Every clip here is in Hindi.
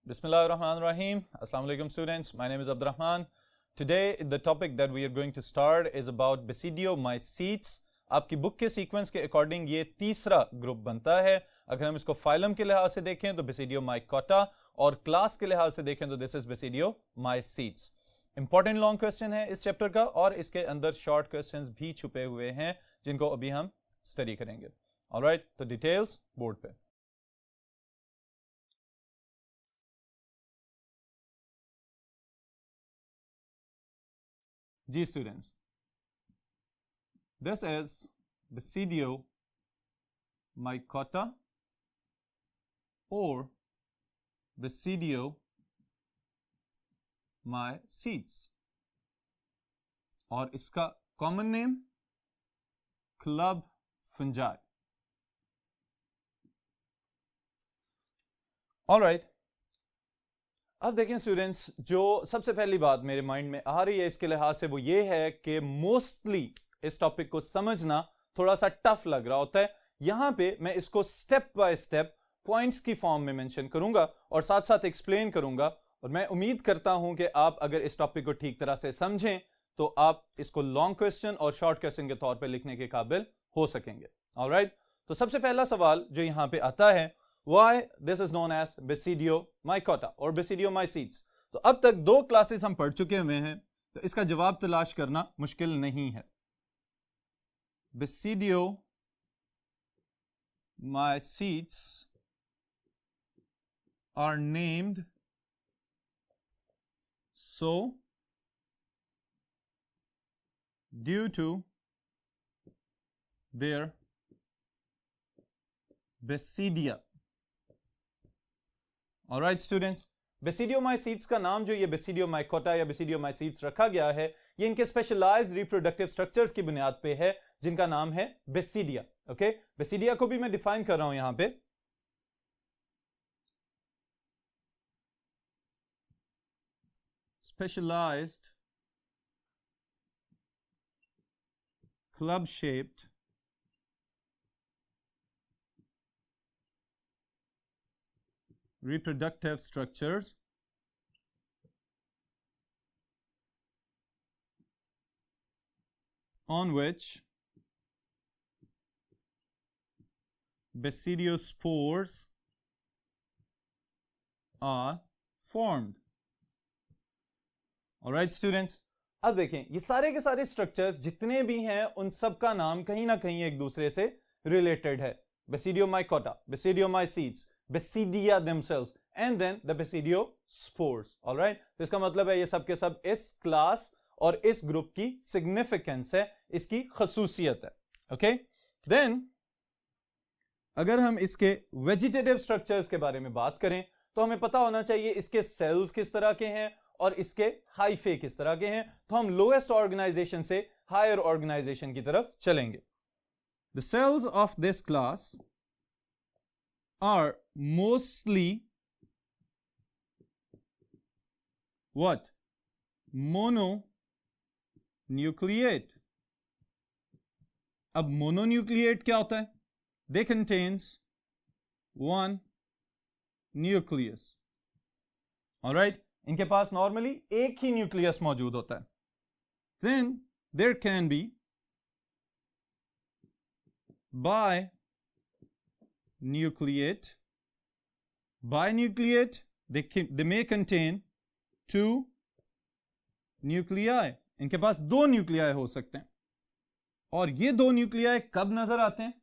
Bismillahirrahmanirrahim. Assalamu alaikum students. My name is Abdurrahman. Today the topic that we are going to start is about basidiomycetes. आपकी बुक के सीक्वेंस के अकॉर्डिंग ये तीसरा ग्रुप बनता है. अगर हम इसको फाइलम के लिहाज से देखें तो बेसिडियोमाइकोटा और क्लास के लिहाज से देखें तो this is basidiomycetes. Important long question है इस चैप्टर का और इसके अंदर शॉर्ट क्वेश्चंस भी छुपे हुए हैं जिनको अभी हम स्टडी करेंगे. ऑलराइट, तो डिटेल्स बोर्ड पे. जी students, this is Basidiomycota or Basidiomycetes और इसका common name club fungi. Alright, अब देखें स्टूडेंट्स, जो सबसे पहली बात मेरे माइंड में आ रही है इसके लिहाज से वो ये है कि मोस्टली इस टॉपिक को समझना थोड़ा सा टफ लग रहा होता है. यहां पे मैं इसको स्टेप बाय स्टेप पॉइंट्स की फॉर्म में मेंशन करूंगा और साथ साथ एक्सप्लेन करूंगा और मैं उम्मीद करता हूं कि आप अगर इस टॉपिक को ठीक तरह से समझें तो आप इसको लॉन्ग क्वेश्चन और शॉर्ट क्वेश्चन के तौर पे लिखने के काबिल हो सकेंगे. ऑलराइट, तो सबसे पहला सवाल जो यहां पे आता है, Why this is known as Basidiomycota or Basidiomycetes. तो अब तक दो क्लासेस हम पढ़ चुके हुए हैं तो इसका जवाब तलाश करना मुश्किल नहीं है. Basidiomycetes are named so due to their basidia. Alright students, basidiomycetes का नाम जो ये बेसिडियोमाइकोटा या बेसिडियोमाइसीट्स रखा गया है ये इनके स्पेशलाइज्ड रिप्रोडक्टिव स्ट्रक्चर्स की बुनियाद पे है जिनका नाम है बेसिडिया. ओके, बेसिडिया को भी मैं डिफाइन कर रहा हूं यहां पे. Specialised club shaped reproductive structures on which basidiospores are formed. Alright students, अब देखें ये सारे के सारे स्ट्रक्चर जितने भी हैं उन सब का नाम कहीं ना कहीं एक दूसरे से रिलेटेड है. Basidiomycota, Basidiomycetes, Basidia themselves and then the Basidiospores. Alright, तो इसका मतलब है ये सब के सब इस क्लास और इस ग्रुप की सिग्निफिकेंस है, इसकी खसूसियत है. ओके, देन अगर हम इसके वेजिटेटिव स्ट्रक्चर्स के बारे में बात करें तो हमें पता होना चाहिए इसके सेल्स किस तरह के हैं और इसके हाइफे किस तरह के हैं. तो हम लोएस्ट ऑर्गेनाइजेशन से हायर ऑर्गेनाइजेशन की तरफ चलेंगे. The cells of this class are mostly what? Mononucleate. अब mononucleate क्या होता है? They contains one nucleus. Alright, इनके पास नॉर्मली एक ही न्यूक्लियस मौजूद होता है. Then there can be binucleate. Binucleate, they may contain two nuclei. इनके पास दो न्यूक्लियाई हो सकते हैं और ये दो न्यूक्लियाई कब नजर आते हैं?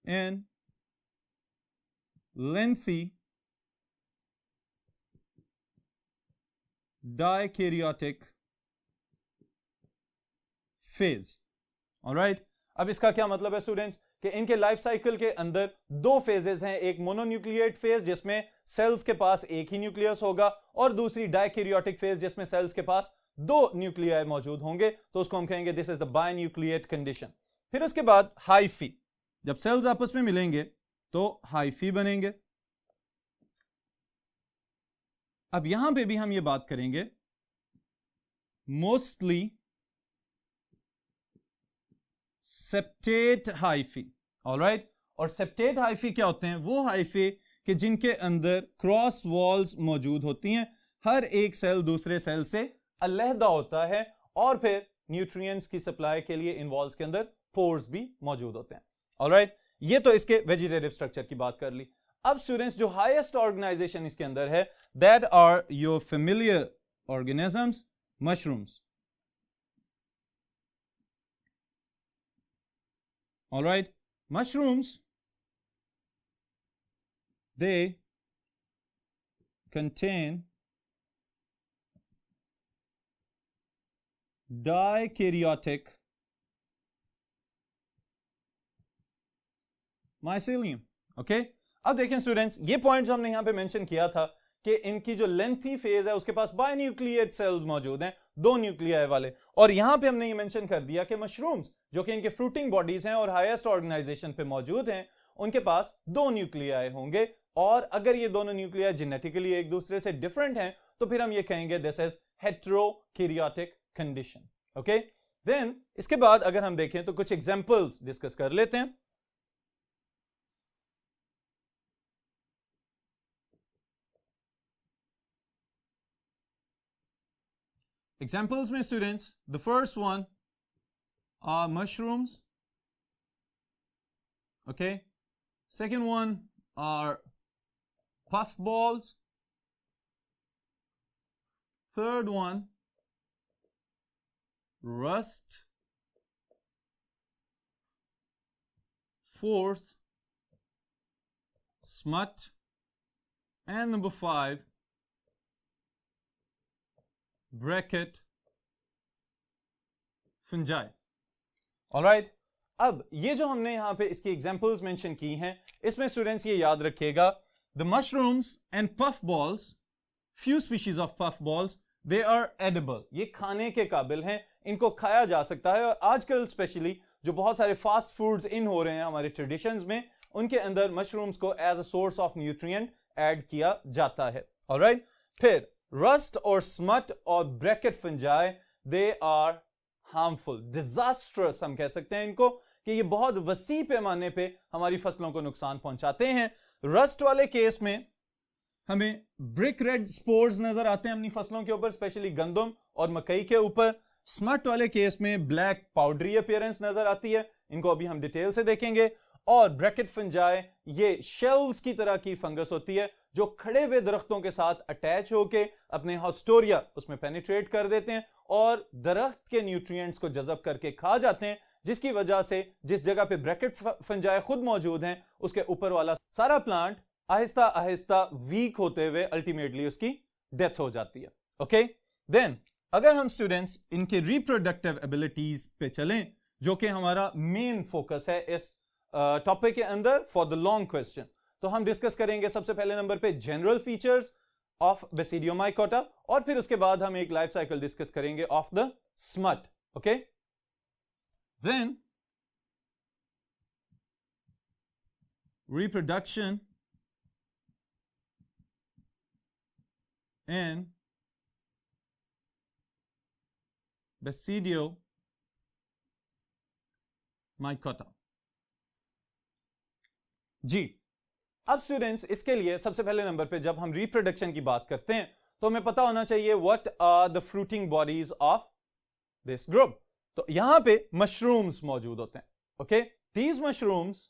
In lengthy dikaryotic phase. Alright, अब इसका क्या मतलब है स्टूडेंट्स कि इनके लाइफ साइकिल के अंदर दो फेजेस हैं. एक मोनोन्यूक्लिएट फेज जिसमें सेल्स के पास एक ही न्यूक्लियस होगा और दूसरी डायकैरियोटिक फेज जिसमें सेल्स के पास दो न्यूक्लियाई मौजूद होंगे. तो उसको हम कहेंगे दिस इज द बायन्यूक्लिएट कंडीशन. फिर उसके बाद हाइफी. जब सेल्स आपस में मिलेंगे तो हाइफी बनेंगे. अब यहां पे भी हम ये बात करेंगे मोस्टली सेप्टेट हाइफी. ऑलराइट, और सेप्टेट हाइफी क्या होते हैं? वो हाइफे कि जिनके अंदर क्रॉस वॉल्स मौजूद होती हैं, हर एक सेल दूसरे सेल से अलहदा होता है, और फिर न्यूट्रिएंट्स की सप्लाई के लिए इन वॉल्स के अंदर पोर्स भी मौजूद होते हैं। ऑलराइट, ये तो इसके वेजिटेटिव स्ट्रक्चर की बात कर ली। अब स्टूडेंट्स, जो हाईएस्ट ऑर्गेनाइजेशन इसके अंदर है, that are your familiar organisms, mushrooms. Alright, mushrooms, they contain dikaryotic mycelium। Okay, अब देखें स्टूडेंट्स, ये पॉइंट जो हमने यहां पे मेंशन किया था कि इनकी जो लेंथी फेज है उसके पास बायन्यूक्लिएट सेल्स मौजूद हैं, 2 न्यूक्लियाई वाले, और यहां पे हमने ये मेंशन कर दिया कि मशरूम्स जो कि इनके फ्रूटिंग बॉडीज हैं और हाईएस्ट ऑर्गेनाइजेशन पे मौजूद हैं, उनके पास 2 न्यूक्लियाई होंगे, और अगर ये दोनों न्यूक्लियाई जेनेटिकली एक दूसरे से डिफरेंट हैं तो फिर हम ये कहेंगे this is heterokaryotic condition. Okay, then इसके बाद अगर हम देखें तो कुछ एग्जांपल्स डिस्कस कर लेते हैं। Examples में students, the first one are mushrooms. Okay, second one are puffballs. Third one, rust. Fourth, smut. And number 5, bracket fungi। Alright, अब ये जो हमने यहां पे इसकी एग्जांपल्स मेंशन की हैं, इसमें स्टूडेंट्स ये याद रखिएगा, the mushrooms and puff balls, few species of puff balls, they are edible, ये खाने के काबिल हैं, इनको खाया जा सकता है। और आजकल स्पेशली जो बहुत सारे फास्ट फूड्स इन हो रहे हैं हमारे ट्रेडिशंस में, उनके अंदर मशरूम्स को as a source of nutrient add किया जाता है। ऑलराइट, फिर रस्ट और स्मट और bracket fungi, they are harmful, disastrous हम कह सकते हैं इनको, कि ये बहुत वसी पैमाने पे हमारी फसलों को नुकसान पहुंचाते हैं। रस्ट वाले केस में हमें ब्रिक रेड स्पोर्स नजर आते हैं अपनी फसलों के ऊपर, स्पेशली गंदम और मकई के ऊपर। स्मट वाले केस में ब्लैक पाउडरी अपीयरेंस नजर आती है, इनको अभी हम डिटेल से देखेंगे। और ब्रैकेट फंजाई, ये शेल्स की तरह की फंगस होती है जो खड़े हुए दरख्तों के साथ अटैच होके अपने हॉस्टोरिया उसमें पेनिट्रेट कर देते हैं और दरख्त के न्यूट्रिएंट्स को जज़ब करके खा जाते हैं, जिसकी वजह से जिस जगह पे ब्रैकेट फंजाई खुद मौजूद हैं, उसके ऊपर वाला सारा प्लांट आहिस्ता आहिस्ता वीक होते हुए अल्टीमेटली उसकी डेथ हो जाती है। ओके, देन अगर हम स्टूडेंट्स इनके रिप्रोडक्टिव एबिलिटीज पे चलें, जो कि हमारा मेन फोकस है इस टॉपिक के अंदर फॉर द लॉन्ग क्वेश्चन, तो हम डिस्कस करेंगे सबसे पहले नंबर पे जनरल फीचर्स ऑफ बेसिडियोमाइकोटा, और फिर उसके बाद हम एक लाइफ साइकिल डिस्कस करेंगे of the smut. Okay, then reproduction in Basidiomycota। जी, अब स्टूडेंट्स इसके लिए सबसे पहले नंबर पे जब हम रिप्रोडक्शन की बात करते हैं तो हमें पता होना चाहिए what are the fruiting bodies of this group. तो यहां पे मशरूम्स मौजूद होते हैं। Okay, these mushrooms,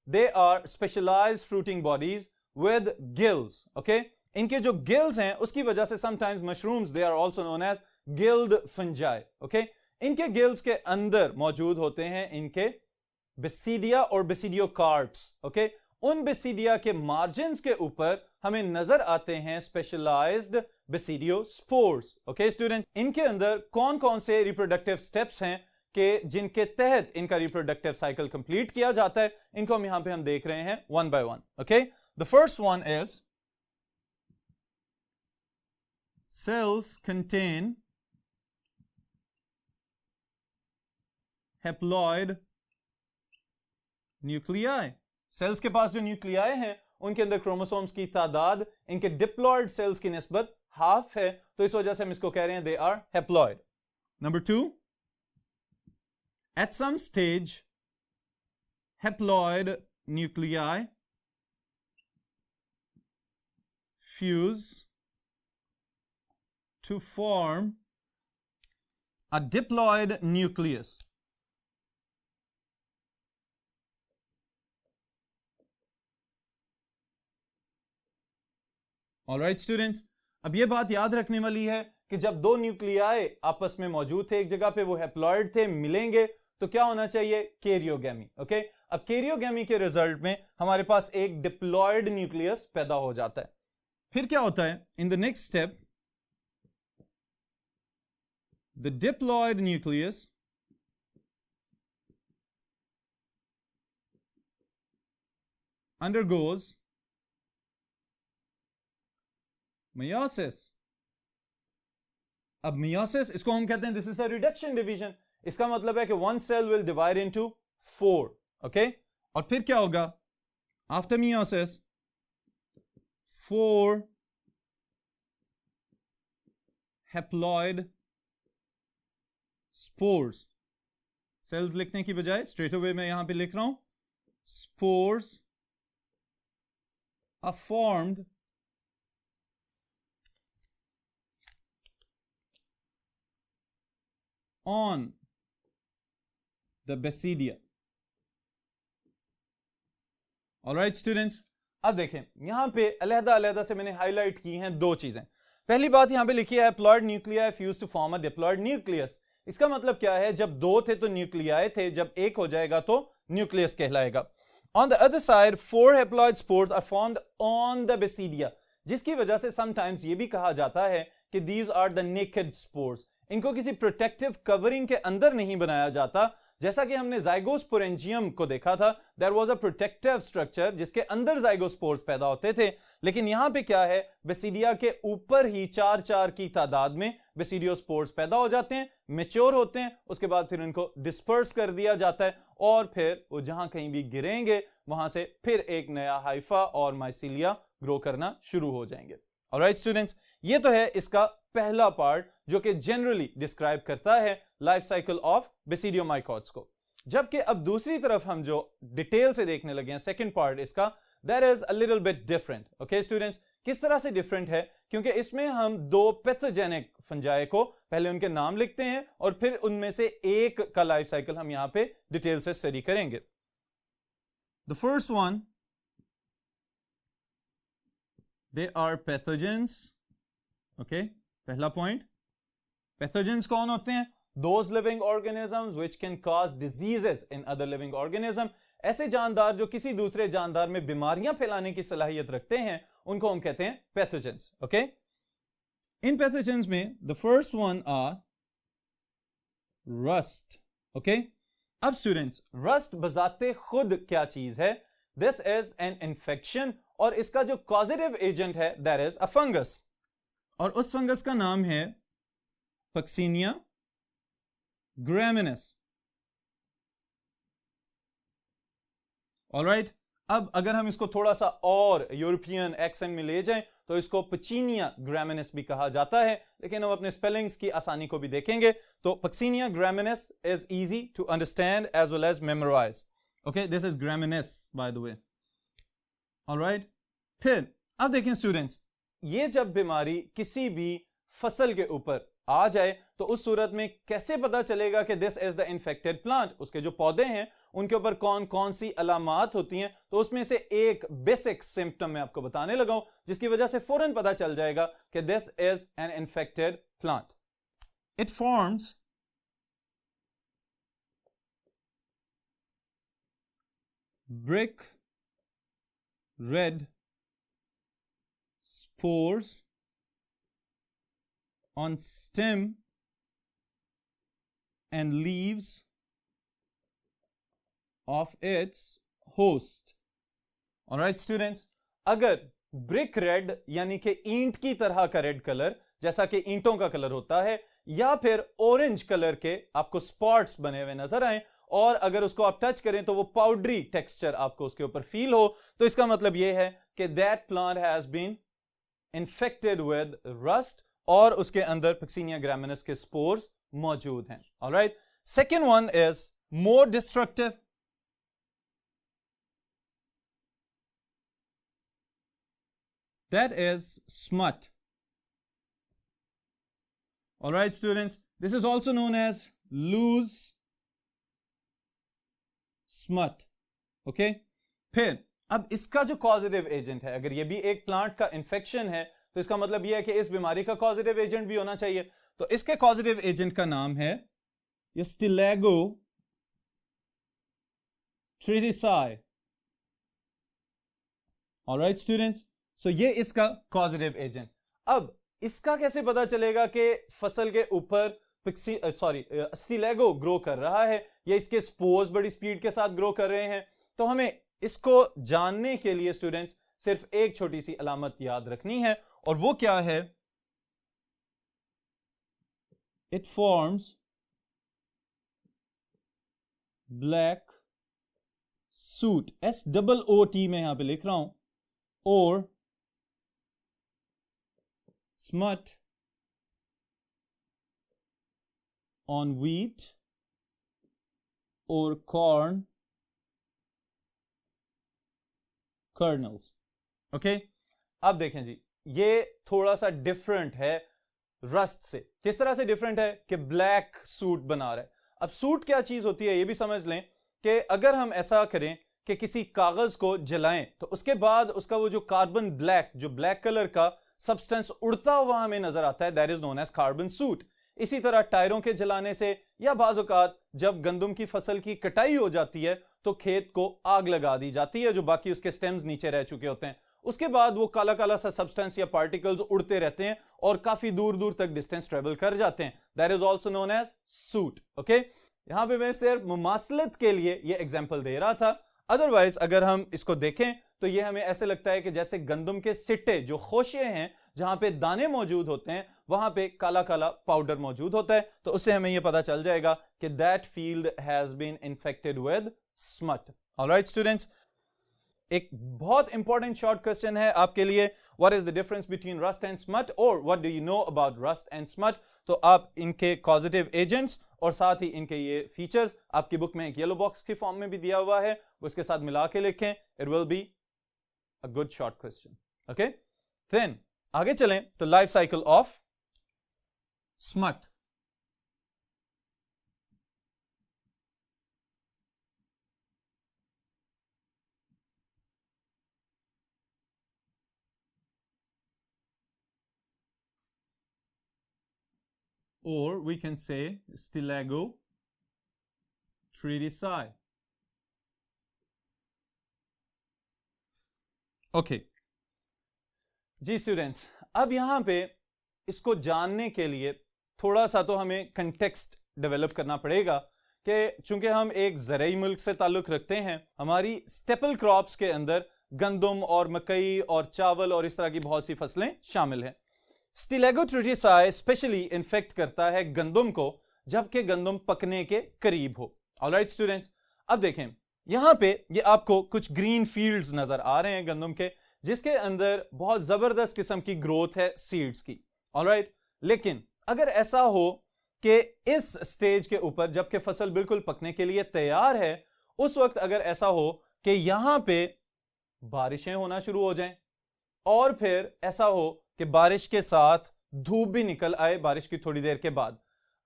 they are specialised fruiting bodies with gills. Okay, इनके जो गिल्स हैं उसकी वजह से sometimes mushrooms they are also known as gilled fungi. Okay, इनके गिल्स के अंदर मौजूद होते हैं इनके बेसिडिया और बेसिडियोकार्प्स। ओके, उन बेसिडिया के मार्जिन्स के ऊपर हमें नजर आते हैं स्पेशलाइज्ड बेसिडियोस्पोर्स। ओके स्टूडेंट्स, इनके अंदर कौन कौन से रिप्रोडक्टिव स्टेप्स हैं कि जिनके तहत इनका रिप्रोडक्टिव साइकिल कंप्लीट किया जाता है, इनको हम यहां पे हम देख रहे हैं one by one. Okay, the first one is cells contain haploid nuclei। Cells के पास जो न्यूक्लियाई हैं उनके अंदर क्रोमोसोम्स की तादाद इनके डिप्लॉयड सेल्स की निस्बत हाफ है, तो इस वजह से हम इसको कह रहे हैं they are haploid. Number 2, at some stage haploid nuclei fuse to form a diploid nucleus. Alright students, अब ये बात याद रखने वाली है कि जब दो न्यूक्लियाई आपस में मौजूद थे एक जगह पे, वो हैप्लॉइड थे, मिलेंगे तो क्या होना चाहिए? कैरियोगैमी. ओके, अब कैरियोगैमी के रिजल्ट में हमारे पास एक डिप्लॉइड न्यूक्लियस पैदा हो जाता है. फिर क्या होता है? In the next step the diploid nucleus undergoes meiosis. अब meiosis इसको हम कहते हैं this is the reduction division. इसका मतलब है कि one cell will divide into 4. Okay, और फिर क्या होगा? After meiosis 4 haploid spores. Cells लिखने की बजाय स्ट्रेट अवे मैं यहां पे लिख रहा हूं spores are formed on the basidia. Alright students, अब देखें यहां पे अलग-अलग से मैंने हाईलाइट की हैं दो चीजें. पहली बात यहां पे लिखी है haploid nuclei fuse to form a diploid nucleus. इसका मतलब क्या है? जब दो थे तो न्यूक्लियाई थे, जब एक हो जाएगा तो न्यूक्लियस कहलाएगा. On the other side 4 haploid spores are formed on the basidia, जिसकी वजह से समटाइम्स ये भी कहा जाता है कि these are the naked spores. इनको किसी प्रोटेक्टिव कवरिंग के अंदर नहीं बनाया जाता. जैसा कि हमने जाइगोस्पोरेंजियम को देखा था, there was a protective structure जिसके अंदर जाइगोस्पोर्स पैदा होते थे. लेकिन यहां पे क्या है? बेसिडिया के ऊपर ही 4 की तादाद में बेसिडियोस्पोर्स पैदा हो जाते हैं, मैच्योर होते हैं, उसके बाद फिर इनको डिस्पर्स कर दिया जाता है और फिर वो जहां कहीं भी गिरेंगे वहां से फिर एक नया हाइफा और माइसीलिया ग्रो करना शुरू हो जाएंगे. ऑलराइट स्टूडेंट्स, ये तो है इसका पहला पार्ट जो कि जनरली डिस्क्राइब करता है लाइफ साइकिल ऑफ बेसिडियोमाइकोट्स को. जबकि अब दूसरी तरफ हम जो डिटेल से देखने लगे हैं सेकंड पार्ट इसका, that is a little bit different. Okay students, किस तरह से डिफरेंट है? क्योंकि इसमें हम दो पैथोजेनिक फंजाई को पहले उनके नाम लिखते हैं और फिर उनमें से एक का लाइफ साइकिल हम यहां पे डिटेल से स्टडी करेंगे. The first one, they are pathogens. Okay, पहला पॉइंट, पैथोजेंस कौन होते हैं? Those living organisms which can cause diseases in other living organism. ऐसे जानदार जो किसी दूसरे जानदार में बीमारियां फैलाने की सलाहियत रखते हैं उनको हम कहते हैं पैथोजेंस. ओके, इन पैथोजेंस में the first one are rust. Okay, अब स्टूडेंट्स, रस्ट बजाते खुद क्या चीज है? दिस इज एन इन्फेक्शन और इसका जो कॉजेटिव एजेंट है दैट इज अ फंगस, और उस फंगस का नाम है पक्सीनिया ग्रामिनस. ऑलराइट, अब अगर हम इसको थोड़ा सा और यूरोपियन एक्सेंट में ले जाएं तो इसको पचीनिया ग्रामिनस भी कहा जाता है, लेकिन हम अपने स्पेलिंग्स की आसानी को भी देखेंगे तो Puccinia graminis is easy to understand as well as memorize. Okay, this is graminis by the way. Alright, फिर अब देखें स्टूडेंट्स, ये जब बीमारी किसी भी फसल के ऊपर आ जाए तो उस सूरत में कैसे पता चलेगा कि this is the infected plant? उसके जो पौधे हैं उनके ऊपर कौन कौन सी अलामात होती हैं, तो उसमें से एक बेसिक सिम्टम मैं आपको बताने लगा हूं जिसकी वजह से फौरन पता चल जाएगा कि this is an infected plant. It forms brick red spores on stem and leaves of its host. Alright students, अगर ब्रिक रेड यानी कि ईंट की तरह का रेड कलर जैसा कि ईंटों का कलर होता है, या फिर ऑरेंज कलर के आपको स्पॉट्स बने हुए नजर आए और अगर उसको आप टच करें तो वो पाउडरी टेक्सचर आपको उसके ऊपर फील हो, तो इसका मतलब ये है कि that plant has been infected with rust और उसके अंदर पक्सीनिया ग्रामिनस के स्पोर्स मौजूद हैं. Alright, second one is more destructive. that is smut. All right students, this is also known as loose smut. Okay, फिर अब इसका जो कॉजेटिव एजेंट है, अगर ये भी एक प्लांट का इन्फेक्शन है तो इसका मतलब यह है कि इस बीमारी का कॉजेटिव एजेंट भी होना चाहिए। तो इसके कॉजेटिव एजेंट का नाम है ये स्टिलेगो ट्रिटिसाई। ऑलराइट स्टूडेंट्स, सो ये इसका कॉजेटिव एजेंट। अब इसका कैसे पता चलेगा कि फसल के ऊपर स्टिलेगो ग्रो कर रहा है या इसके स्पोर्स बड़ी स्पीड के साथ ग्रो कर रहे हैं? तो हमें इसको जानने के लिए स्टूडेंट्स सिर्फ एक छोटी सी अलामत याद रखनी है, और वो क्या है? It forms black suit, SOOT में यहां पे लिख रहा हूं, और स्मट ऑन व्हीट और कॉर्न कर्नल्स। ओके, अब देखें जी, ये थोड़ा सा डिफरेंट है रस्ट से। किस तरह से डिफरेंट है कि ब्लैक सूट बना रहा है। अब सूट क्या चीज होती है ये भी समझ लें कि अगर हम ऐसा करें कि किसी कागज को जलाएं तो उसके बाद उसका वो जो कार्बन ब्लैक, जो ब्लैक कलर का सब्सटेंस उड़ता हुआ हमें नजर आता है, that is known as carbon soot. इसी तरह टायरों के जलाने से या बाज़ औक़ात जब गंदम की फसल की कटाई हो जाती है तो खेत को आग लगा दी जाती है, जो बाकी उसके स्टेम्स नीचे रह चुके होते हैं। उसके बाद वो काला काला सा सब्सटेंस या पार्टिकल्स उड़ते रहते हैं और काफी दूर दूर तक डिस्टेंस ट्रेवल कर जाते हैं, that is also known as soot. Okay, यहां पे मैं सिर्फ मुमासलत के लिए ये एग्जाम्पल दे रहा था। अदरवाइज अगर हम इसको देखें तो ये हमें ऐसे लगता है कि जैसे गंदम के सिट्टे, जो खोशे हैं जहां पे दाने मौजूद होते हैं, वहां पे काला काला पाउडर मौजूद होता है। तो उससे हमें यह पता चल जाएगा कि that field has been infected with smut. Alright students, एक बहुत इंपॉर्टेंट शॉर्ट क्वेश्चन है आपके लिए, what is the difference between rust and smut, और what do you know about rust and smut. तो आप इनके पॉजिटिव एजेंट्स और साथ ही इनके ये फीचर्स आपकी बुक में एक येलो बॉक्स के फॉर्म में भी दिया हुआ है, उसके साथ मिला के लिखें, it will be a good short question. Okay, then आगे चलें तो life cycle of smut. Or we can say Stilago tritisae. Okay. जी स्टूडेंट्स, अब यहां पे इसको जानने के लिए थोड़ा सा तो हमें कंटेक्स्ट डेवलप करना पड़ेगा कि चूंकि हम एक ज़रई मुल्क से ताल्लुक रखते हैं, हमारी स्टेपल क्रॉप्स के अंदर गंदम और मकई और चावल और इस तरह की बहुत सी फसलें शामिल हैं। स्टिलेगो ट्रिटिसाई स्पेशली इन्फेक्ट करता है गंदम को जबकि गंदम पकने के करीब हो। ऑलराइट स्टूडेंट्स, अब देखें यहां पे ये आपको कुछ ग्रीन फील्ड्स नजर आ रहे हैं गंदम के, जिसके अंदर बहुत जबरदस्त किस्म की ग्रोथ है सीड्स की। ऑलराइट, लेकिन अगर ऐसा हो कि इस स्टेज के ऊपर जबकि फसल बिल्कुल पकने के लिए तैयार है, उस वक्त अगर ऐसा हो कि यहां पे बारिशें होना शुरू हो जाएं और फिर ऐसा हो कि बारिश के साथ धूप भी निकल आए बारिश की थोड़ी देर के बाद,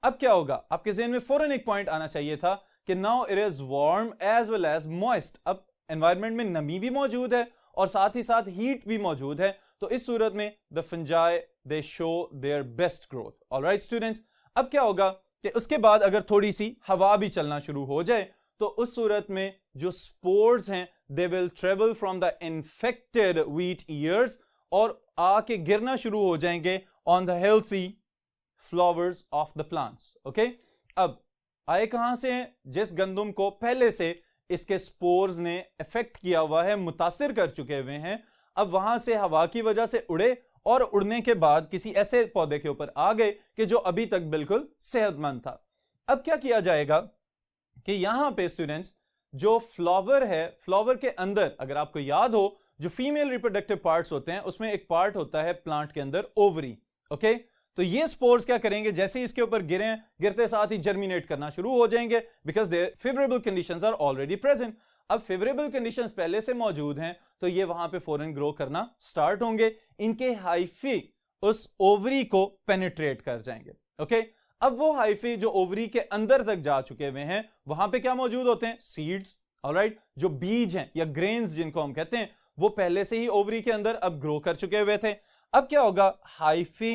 अब क्या होगा? आपके ज़हन में फौरन एक पॉइंट आना चाहिए था कि now it is warm as well as moist. अब एनवायरनमेंट में नमी भी मौजूद है और साथ ही साथ हीट भी मौजूद है, तो इस सूरत में the fungi they show their best growth. Alright students, अब क्या होगा कि उसके बाद अगर थोड़ी सी हवा भी चलना शुरू हो जाए तो उस सूरत में जो स्पोर्स हैं they will travel from the infected wheat years और आके गिरना शुरू हो जाएंगे on the healthy flowers of the plants. Okay, अब आए कहां से हैं? जिस गंदम को पहले से इसके स्पोर्स ने इफेक्ट किया हुआ है, मुतासिर कर चुके हुए हैं, अब वहां से हवा की वजह से उड़े और उड़ने के बाद किसी ऐसे पौधे के ऊपर आ गए कि जो अभी तक बिल्कुल सेहतमंद था। अब क्या किया जाएगा कि यहां पे स्टूडेंट्स जो फ्लावर है, फ्लावर के अंदर अगर आपको याद हो जो फीमेल रिप्रोडक्टिव पार्ट्स होते हैं उसमें एक पार्ट होता है प्लांट के अंदर ओवरी। ओके, तो ये स्पोर्स क्या करेंगे, जैसे ही इसके ऊपर गिरे, गिरते साथ ही जर्मिनेट करना शुरू हो जाएंगे because their favourable conditions are already present. अब फेवरेबल कंडीशंस पहले से मौजूद हैं तो ये वहां पे फौरन ग्रो करना स्टार्ट होंगे, इनके हाइफी उस ओवरी को पेनिट्रेट कर जाएंगे। ओके, अब वो हाइफी जो ओवरी के अंदर तक जा चुके हुए हैं वहां पे क्या मौजूद होते हैं? सीड्स। ऑलराइट, जो बीज हैं या ग्रेन्स जिनको हम कहते हैं वो पहले से ही ओवरी के अंदर अब ग्रो कर चुके हुए थे। अब क्या होगा? हाइफी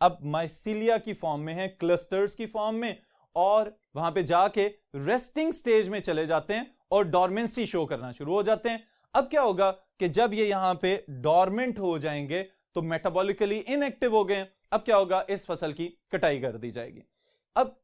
अब माइसिलिया की फॉर्म में है, क्लस्टर्स की फॉर्म में, और वहां पे जाके रेस्टिंग स्टेज में चले जाते हैं और डॉर्मेंसी शो करना शुरू हो जाते हैं। अब क्या होगा कि जब ये यहां पे डॉर्मेंट हो जाएंगे तो मेटाबॉलिकली इनएक्टिव हो गए। अब क्या होगा? इस फसल की कटाई कर दी जाएगी। अब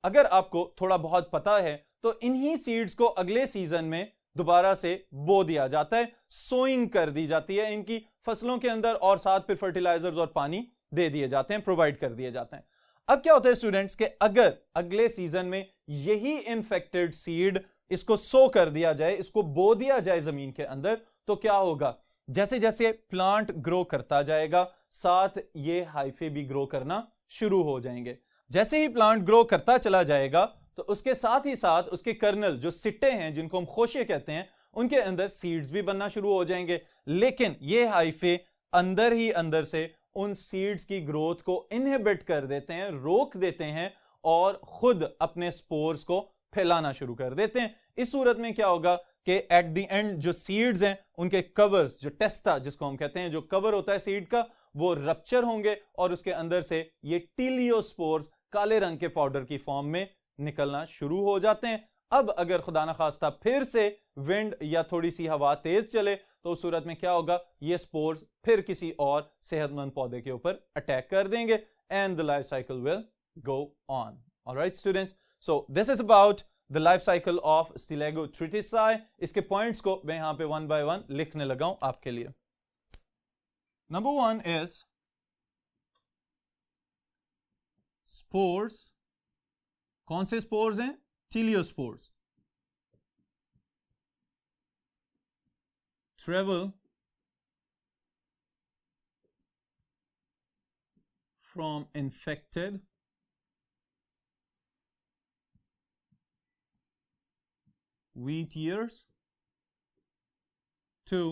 अगर आपको थोड़ा बहुत पता है तो इन्हीं सीड्स को अगले सीजन में दोबारा से बो दिया जाता है, सोइंग कर दी जाती है इनकी फसलों के अंदर, और साथ फिर फर्टिलाइजर्स और पानी दे दिए जाते हैं, प्रोवाइड कर दिए जाते हैं। अब क्या होता है स्टूडेंट्स के अगर अगले सीजन में यही इन्फेक्टेड सीड इसको सो कर दिया जाए, इसको बो दिया जाए जमीन के अंदर, तो क्या होगा? जैसे जैसे प्लांट ग्रो करता जाएगा साथ ये हाइफे भी ग्रो करना शुरू हो जाएंगे। जैसे ही प्लांट ग्रो करता चला जाएगा तो उसके साथ ही साथ उसके कर्नल जो सिट्टे हैं जिनको हम खोशे कहते हैं उनके अंदर सीड्स भी बनना शुरू हो जाएंगे। लेकिन ये हाइफे अंदर ही अंदर से उन सीड्स की ग्रोथ को इनहिबिट कर देते हैं, रोक देते हैं, और खुद अपने स्पोर्स को फैलाना शुरू कर देते हैं। इस सूरत में क्या होगा कि एट द एंड जो सीड्स हैं उनके कवर्स, जो टेस्टा जिसको हम कहते हैं, जो कवर होता है सीड का, वो रप्चर होंगे और उसके अंदर से ये टीलियोस्पोर्स काले रंग के पाउडर की फॉर्म में निकलना शुरू हो जाते हैं। अब अगर खुदा ना खास्ता फिर से विंड या थोड़ी सी हवा तेज चले तो उस सूरत में क्या होगा? ये स्पोर्स फिर किसी और सेहतमंद पौधे के ऊपर अटैक कर देंगे and the life cycle will go on. Alright students, so this is about the life cycle of ustilago tritici. इसके पॉइंट्स को मैं यहां पे वन बाय वन लिखने लगा हूं आपके लिए। Number 1 is spores. कौन से स्पोर्स हैं? टीलियोस्पोर्स। travel from infected wheat ears to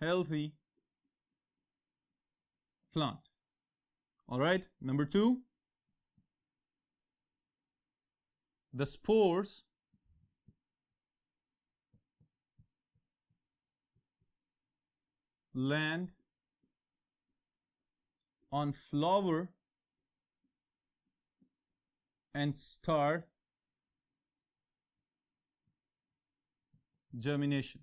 healthy plant. All right, number 2, the spores land on flower and start germination.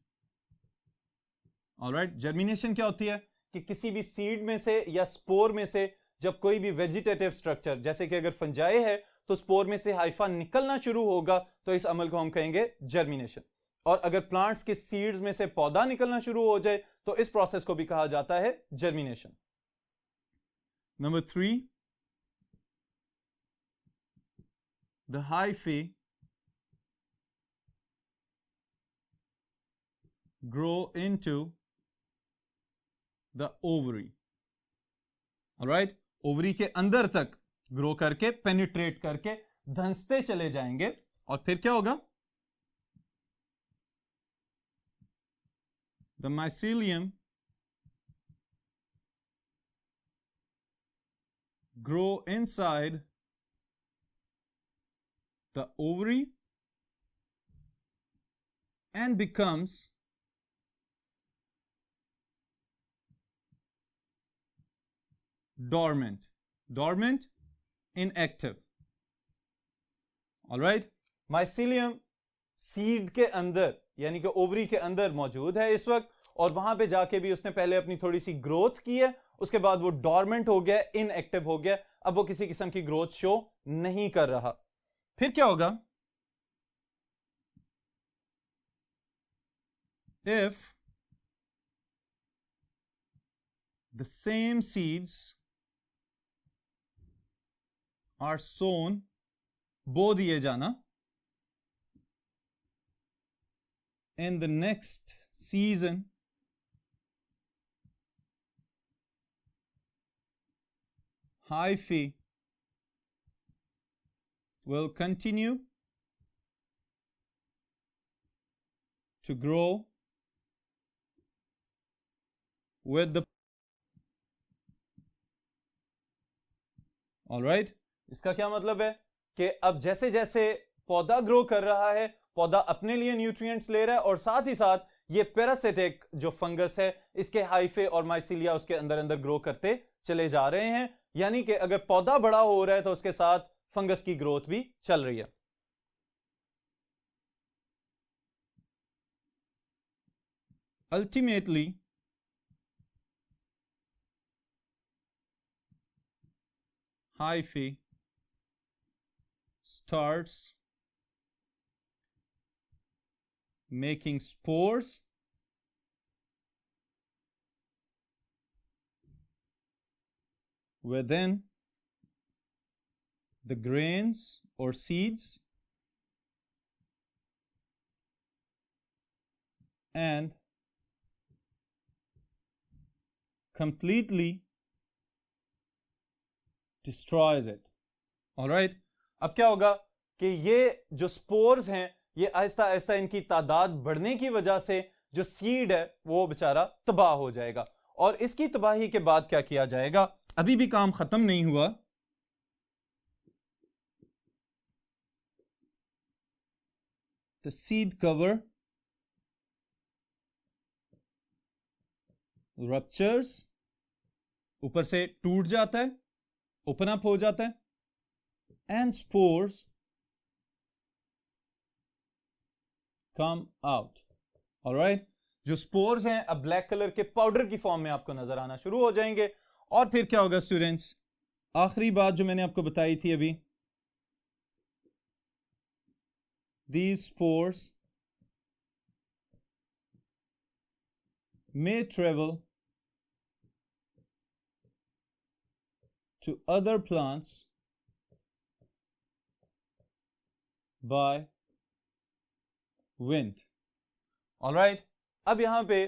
Alright, germination क्या होती है कि किसी भी सीड में से या स्पोर में से जब कोई भी वेजिटेटिव स्ट्रक्चर, जैसे कि अगर फंजाई है तो स्पोर में से हाइफा निकलना शुरू होगा तो इस अमल को हम कहेंगे जर्मिनेशन। और अगर प्लांट्स के सीड्स में से पौधा निकलना शुरू हो जाए तो इस प्रोसेस को भी कहा जाता है germination. Number 3, the hyphae grow into the ovary. Alright, ovary के अंदर तक ग्रो करके, पेनिट्रेट करके धंसते चले जाएंगे, और फिर क्या होगा? The mycelium grow inside the ovary and becomes dormant. Dormant, inactive. All right, mycelium seed के अंदर यानी कि ओवरी के अंदर मौजूद है इस वक्त, और वहां पे जाके भी उसने पहले अपनी थोड़ी सी ग्रोथ की है, उसके बाद वो डॉर्मेंट हो गया, इनएक्टिव हो गया, अब वो किसी किस्म की ग्रोथ शो नहीं कर रहा। फिर क्या होगा? If the same seeds are sown, बो दिए जाना, in the next season, hyphae will continue to grow with the alright. इसका क्या मतलब है कि अब जैसे जैसे पौधा ग्रो कर रहा है, पौधा अपने लिए न्यूट्रिएंट्स ले रहा है और साथ ही साथ ये पैरासिटिक जो फंगस है इसके हाइफे और माइसीलिया उसके अंदर अंदर ग्रो करते चले जा रहे हैं। यानी कि अगर पौधा बड़ा हो रहा है तो उसके साथ फंगस की ग्रोथ भी चल रही है। Ultimately hyphae starts making spores within the grains or seeds and completely destroys it. Alright, अब क्या होगा कि ये जो स्पोर्स हैं ये आहिस्ता आहिस्ता इनकी तादाद बढ़ने की वजह से जो सीड है वो बेचारा तबाह हो जाएगा। और इसकी तबाही के बाद क्या किया जाएगा, अभी भी काम खत्म नहीं हुआ। The seed cover ruptures, ऊपर से टूट जाता है, ओपन अप हो जाता है, and spores come out. Alright, जो स्पोर्स हैं अब ब्लैक कलर के पाउडर की फॉर्म में आपको नजर आना शुरू हो जाएंगे। और फिर क्या होगा स्टूडेंट्स, आखिरी बात जो मैंने आपको बताई थी अभी, these spores may travel to other plants by wind. Alright, अब यहां पे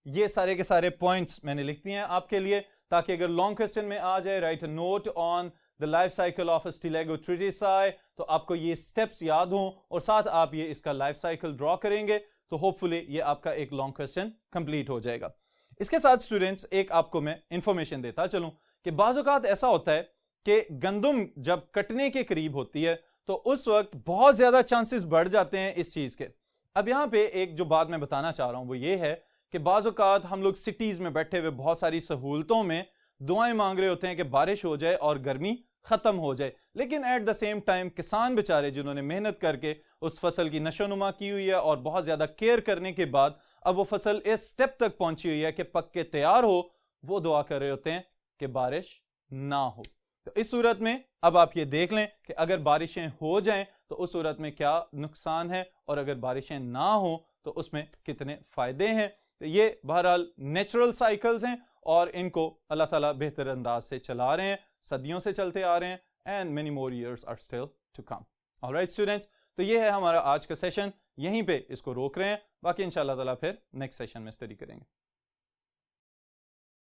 ये सारे के सारे पॉइंट्स मैंने लिख दिए हैं आपके लिए, ताकि अगर लॉन्ग क्वेश्चन में आ जाए write a note on the life cycle of ustilago tritici, तो आपको ये स्टेप्स याद हों और साथ आप ये इसका लाइफ साइकिल ड्रॉ करेंगे तो होपफुली ये आपका एक लॉन्ग क्वेश्चन कंप्लीट हो जाएगा। इसके साथ स्टूडेंट्स एक आपको मैं इंफॉर्मेशन देता चलूं कि बाज़ औक़ात ऐसा होता है कि गंदम जब कटने के करीब होती है तो उस वक्त बहुत ज़्यादा चांसेस बढ़ जाते हैं इस चीज़ के। अब यहाँ पे एक जो बात मैं बताना चाह रहा हूँ वो ये है कि बाज़ औक़ात हम लोग सिटीज़ में बैठे हुए बहुत सारी सहूलतों में दुआएं मांग रहे होते हैं कि बारिश हो जाए और गर्मी ख़त्म हो जाए, लेकिन एट द सेम टाइम किसान बेचारे जिन्होंने मेहनत करके उस फसल की नशोनुमा की हुई है और बहुत ज़्यादा केयर करने के बाद अब वो फसल इस स्टेप तक पहुंची हुई है कि पक के तैयार हो, वो दुआ कर रहे होते हैं कि बारिश ना हो। तो इस सूरत में अब आप ये देख लें कि अगर बारिशें हो जाएं तो उस सूरत में क्या नुकसान है और अगर बारिशें ना हो तो उसमें कितने फ़ायदे हैं। तो ये बहरहाल नेचुरल साइकिल्स हैं और इनको अल्लाह ताला बेहतर अंदाज से चला रहे हैं, सदियों से चलते आ रहे हैं, and many more years are still to come. Alright students, तो ये है हमारा आज का सेशन, यहीं पे इसको रोक रहे हैं, बाकी इंशाल्लाह ताला फिर नेक्स्ट सेशन में स्टडी करेंगे।